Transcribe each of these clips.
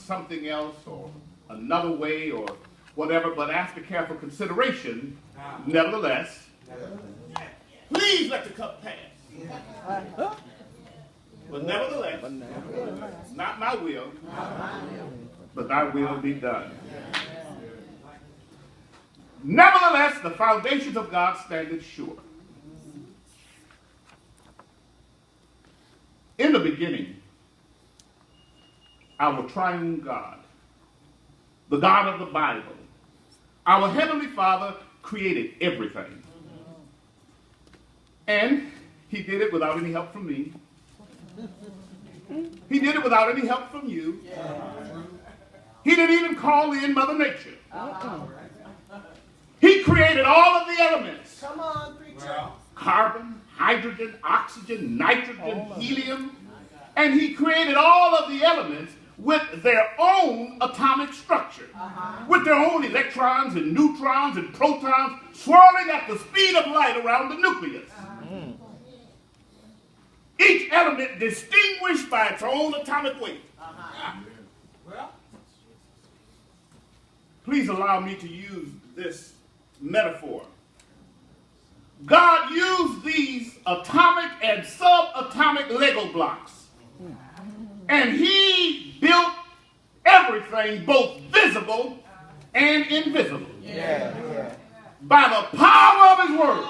something else or another way or whatever, but after careful consideration, nevertheless, please let the cup pass. But nevertheless, not my will, but thy will be done. Nevertheless, the foundations of God stand sure. In the beginning, our triune God, the God of the Bible, our Heavenly Father created everything. And he did it without any help from me. He did it without any help from you. He didn't even call in Mother Nature. He created all of the elements. Come on, preacher. Carbon, hydrogen, oxygen, nitrogen, helium. And he created all of the elements with their own atomic structure, with their own electrons and neutrons and protons swirling at the speed of light around the nucleus. Each element distinguished by its own atomic weight. Please allow me to use this metaphor. God used these atomic and subatomic Lego blocks, and he built everything both visible and invisible by the power of his word.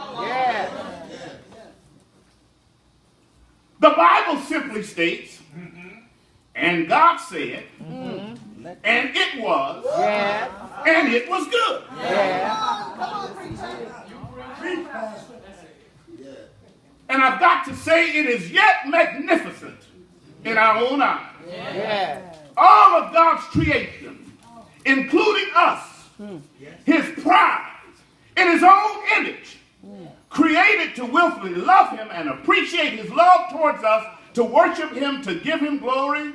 The Bible simply states, and God said, and it was, and it was good. And I've got to say, it is yet magnificent in our own eyes. All of God's creation, including us, his prize, in his own image, created to willfully love him and appreciate his love towards us, to worship him, to give him glory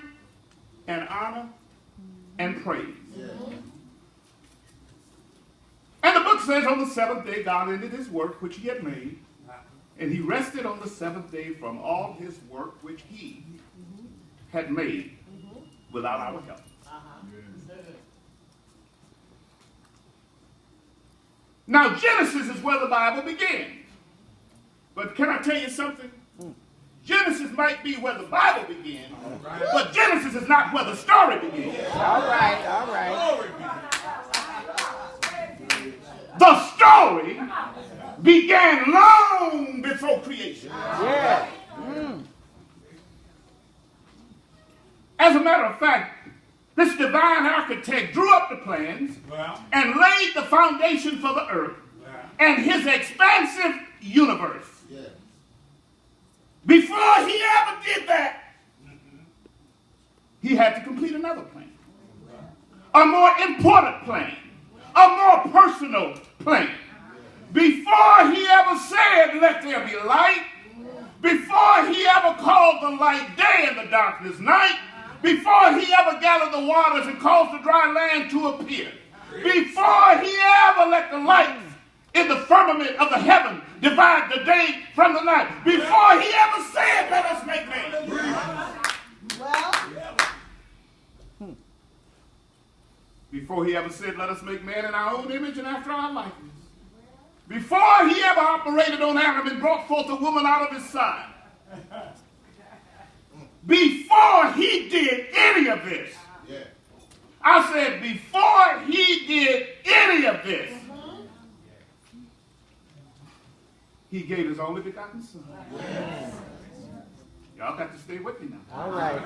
and honor and praise. And the book says, on the seventh day God ended his work which he had made, and he rested on the seventh day from all his work which he had made without our help. Now, Genesis is where the Bible begins. But can I tell you something? Genesis might be where the Bible begins, but Genesis is not where the story begins. All right. The story began long before creation. As a matter of fact, this divine architect drew up the plans and laid the foundation for the earth and his expansive universe. Before he ever did that, he had to complete another plan. A more important plan. A more personal plan. Before he ever said, let there be light, before he ever called the light day and the darkness night, before he ever gathered the waters and caused the dry land to appear, before he ever let the lights in the firmament of the heaven divide the day from the night, before he ever said, let us make man. Before he ever said, let us make man in our own image and after our likeness. Before he ever operated on Adam and brought forth a woman out of his side. Before he did any of this. I said, before he did any of this, he gave his only begotten son. Y'all got to stay with me now. All right.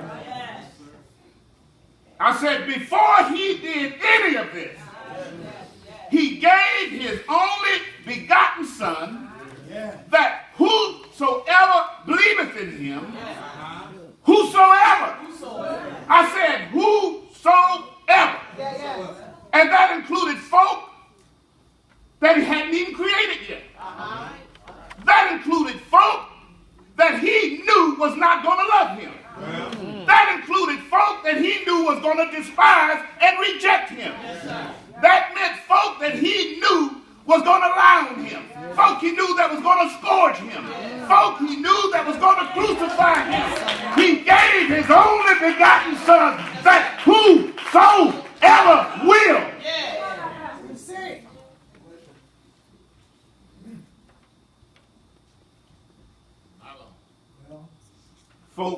I said, before he did any of this, he gave his only begotten son, that whosoever believeth in him, whosoever. I said, whosoever. And that included folk that he hadn't even created yet. That included folk that he knew was not going to love him. That included folk that he knew was going to despise and reject him. That meant folk that he knew was going to lie on him. Folk he knew that was going to scourge him. Folk he knew that was going to crucify him. He gave his only begotten son, that whosoever folks